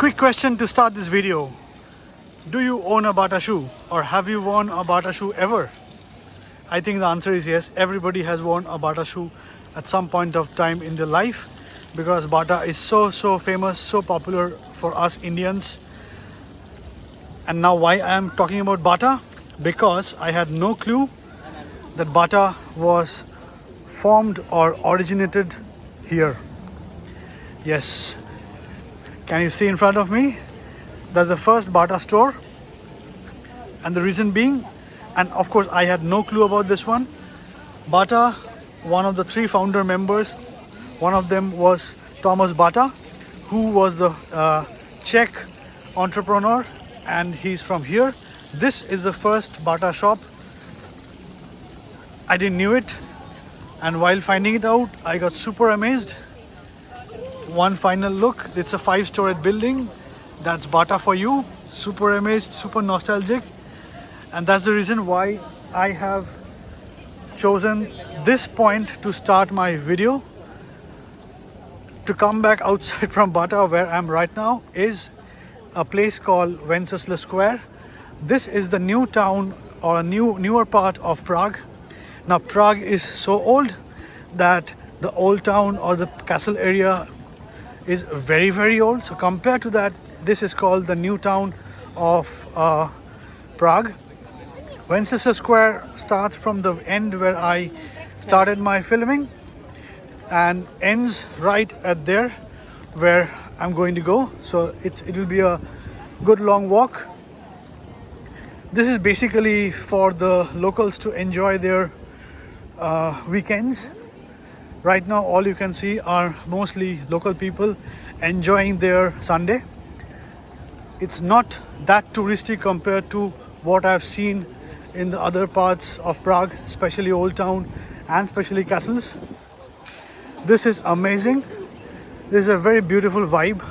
Quick question to start this video. Do you own a Bata shoe, or have you worn a Bata shoe ever? I think the answer is yes. Everybody has worn a Bata shoe at some point of time in their life, because Bata is so famous, so popular for us Indians. And now why I am talking about Bata? Because I had no clue that Bata was formed or originated here. Yes, can you see in front of me? That's the first Bata store. And the reason being, and of course I had no clue about this one, Bata, one of the three founder members, one of them was Thomas Bata, who was the Czech entrepreneur, and he's from here. This is the first Bata shop. I didn't knew it, and while finding it out, I got super amazed. One final look, it's a 5-storied building. That's Bata for you. Super amazed, super nostalgic, and that's the reason why I have chosen this point to start my video. To come back outside from Bata, where I'm right now, is a place called Wenceslas Square. This is the new town, or a newer part of Prague. Now Prague is so old that the old town or the castle area is very old. So compared to that, this is called the new town of Prague. Wenceslas Square starts from the end where I started my filming and ends right at there where I'm going to go. So it will be a good long walk. This is basically for the locals to enjoy their weekends. Right now all you can see are mostly local people enjoying their Sunday. It's not that touristic compared to what I've seen in the other parts of Prague, especially Old Town and especially castles. This is amazing. This is a very beautiful vibe.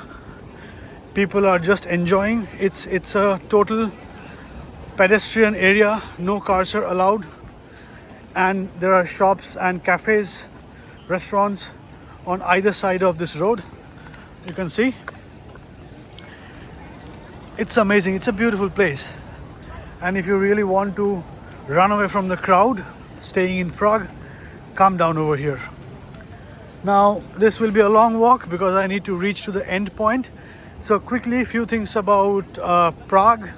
People are just enjoying. It's a total pedestrian area. No cars are allowed, and there are shops and cafes, restaurants on either side of this road. You can see it's amazing. It's a beautiful place, and if you really want to run away from the crowd staying in Prague, come down over here. Now this will be a long walk because I need to reach to the end point. So quickly, a few things about Prague.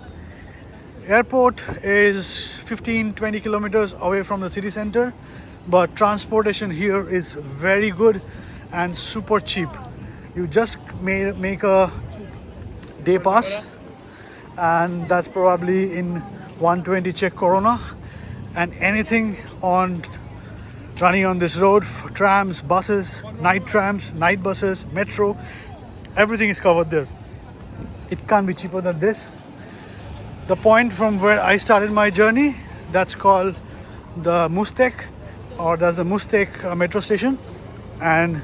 Airport is 15-20 kilometers away from the city center, but transportation here is very good and super cheap. You just make a day pass, and that's probably in 120 Czech koruna, and anything on running on this road, trams, buses, night buses, metro, everything is covered there. It can't be cheaper than this. The point from where I started my journey, that's called the Mustek, or there's a Mustek metro station, and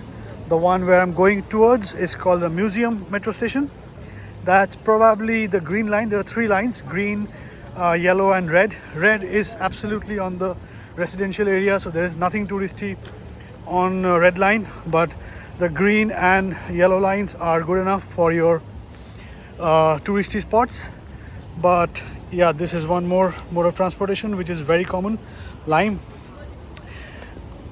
the one where I'm going towards is called the Museum metro station. That's probably the green line. There are 3 lines: green, yellow and red. Red is absolutely on the residential area, so there is nothing touristy on red line, but the green and yellow lines are good enough for your touristy spots. But yeah, this is one more mode of transportation which is very common, lime.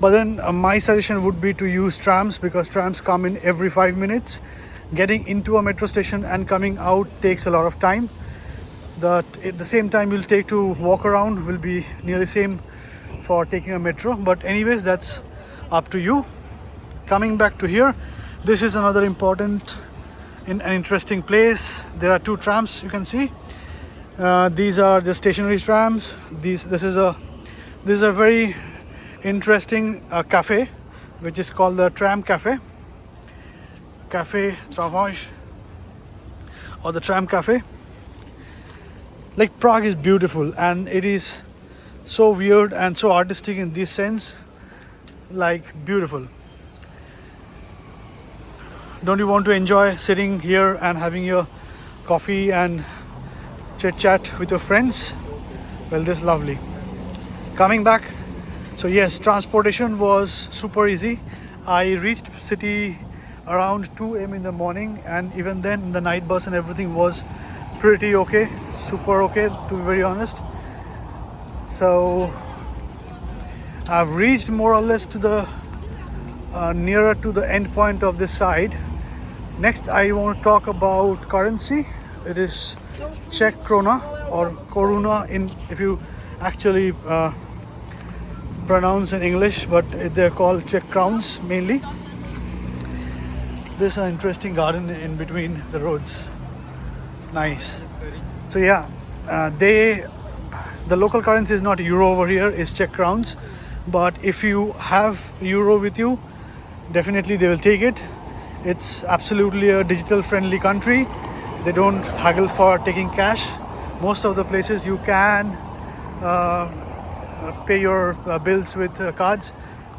But then my suggestion would be to use trams, because trams come in every 5 minutes. Getting into a metro station and coming out takes a lot of time. At the same time you'll take to walk around will be nearly same for taking a metro. But anyways, that's up to you. Coming back to here, this is another important and interesting place. There are 2 trams you can see. These are the stationary trams. This is a very interesting cafe which is called the Tram Cafe. Cafe Travage, or the Tram Cafe. Like, Prague is beautiful, and it is so weird and so artistic in this sense. Like, beautiful. Don't you want to enjoy sitting here and having your coffee and chit chat with your friends? Well, this is lovely. Coming back, so yes, transportation was super easy. I reached city around 2 a.m. in the morning, and even then the night bus and everything was pretty okay, super okay, to be very honest. So I've reached more or less to the nearer to the end point of this side. Next I want to talk about currency. It is Czech krona or koruna in if you actually pronounce in English, but they're called Czech crowns mainly. This is an interesting garden in between the roads. Nice. So yeah, the local currency is not euro over here, it's Czech crowns. But if you have euro with you, definitely they will take it. It's absolutely a digital friendly country. They don't haggle for taking cash. Most of the places you can pay your bills with cards,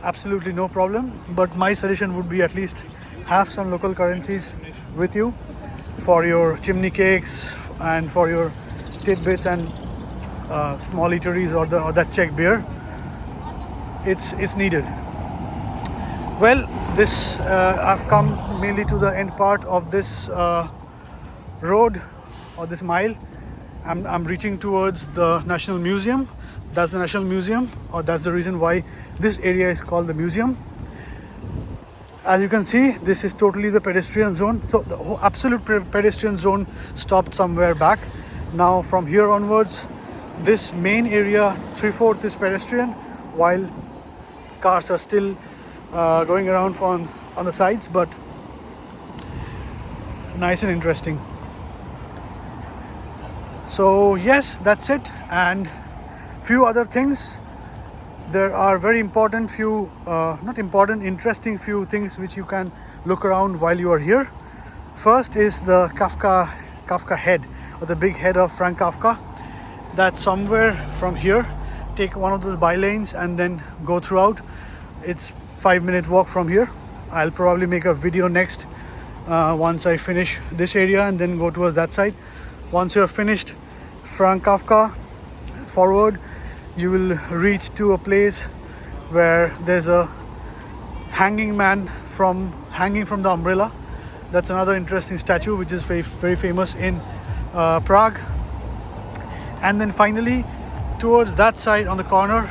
absolutely no problem. But my suggestion would be at least have some local currencies with you for your chimney cakes and for your tidbits and small eateries or that Czech beer. It's needed. Well, this I've come mainly to the end part of this road or this mile. I'm reaching towards the National Museum. That's the National Museum, or that's the reason why this area is called the museum. As you can see, this is totally the pedestrian zone. So the whole absolute pedestrian zone stopped somewhere back. Now from here onwards, this main area 3/4 is pedestrian, while cars are still going around on the sides, but nice and interesting. So yes, that's it, and few other things. There are very important few, not important, interesting few things which you can look around while you are here. First is the Kafka head, or the big head of Franz Kafka. That's somewhere from here. Take one of those bylanes and then go throughout. It's 5-minute walk from here. I'll probably make a video next once I finish this area and then go towards that side. Once you're finished Franz Kafka forward, you will reach to a place where there's a hanging man hanging from the umbrella. That's another interesting statue which is very, very famous in Prague. And then finally, towards that side on the corner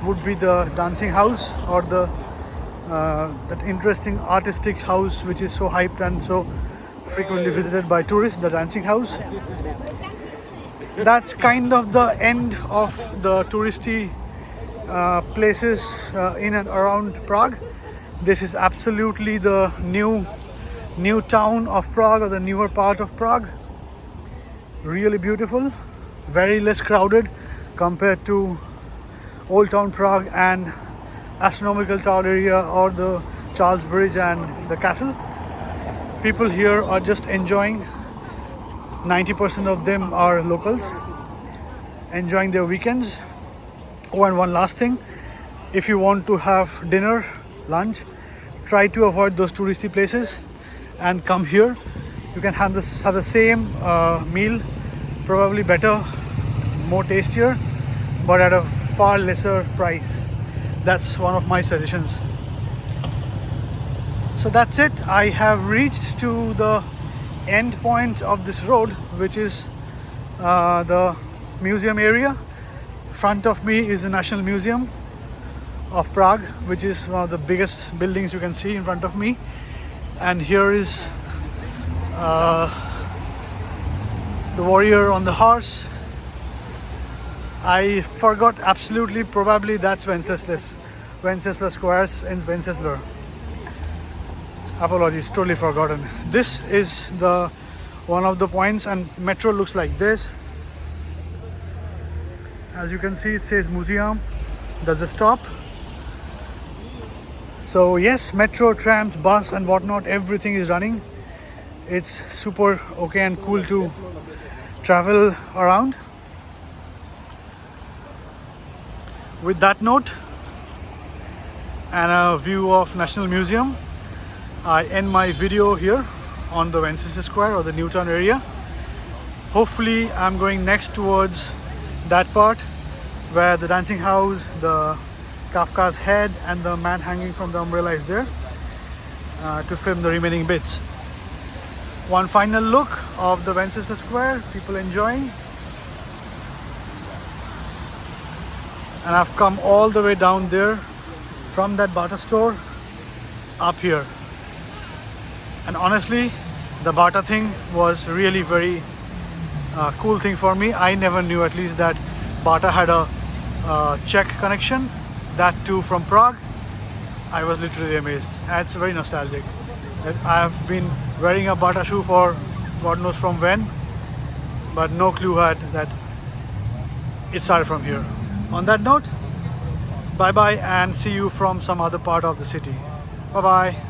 would be the dancing house, or that interesting artistic house which is so hyped and so frequently visited by tourists, the dancing house. That's kind of the end of the touristy places in and around Prague. This is absolutely the new town of Prague, or the newer part of Prague. Really beautiful, very less crowded compared to Old Town Prague and Astronomical Tower area or the Charles Bridge and the castle. People here are just enjoying. 90% of them are locals, enjoying their weekends. Oh, and one last thing, if you want to have dinner, lunch, try to avoid those touristy places and come here. You can have the same meal, probably better, more tastier, but at a far lesser price. That's one of my suggestions. So that's it. I have reached to the end point of this road, which is the museum area. Front of me is the National Museum of Prague, which is one of the biggest buildings you can see in front of me. And here is the warrior on the horse. I forgot absolutely, probably that's Wenceslas Squares in Wenceslas. Apologies, totally forgotten. This is the one of the points, and metro looks like this. As you can see, it says museum. There's a stop. So yes, metro, trams, bus and whatnot, everything is running. It's super okay and cool to travel around. With that note and a view of National Museum, I end my video here on the Wenceslas Square, or the Newtown area. Hopefully I'm going next towards that part where the dancing house, the Kafka's head and the man hanging from the umbrella is there. to film the remaining bits. One final look of the Wenceslas Square, people enjoying. And I've come all the way down there from that Bata store up here. And honestly, the Bata thing was really very cool thing for me. I never knew at least that Bata had a Czech connection, that too from Prague. I was literally amazed. It's very nostalgic. I have been wearing a Bata shoe for God knows from when, but no clue had that it started from here. On that note, bye bye and see you from some other part of the city. Bye bye.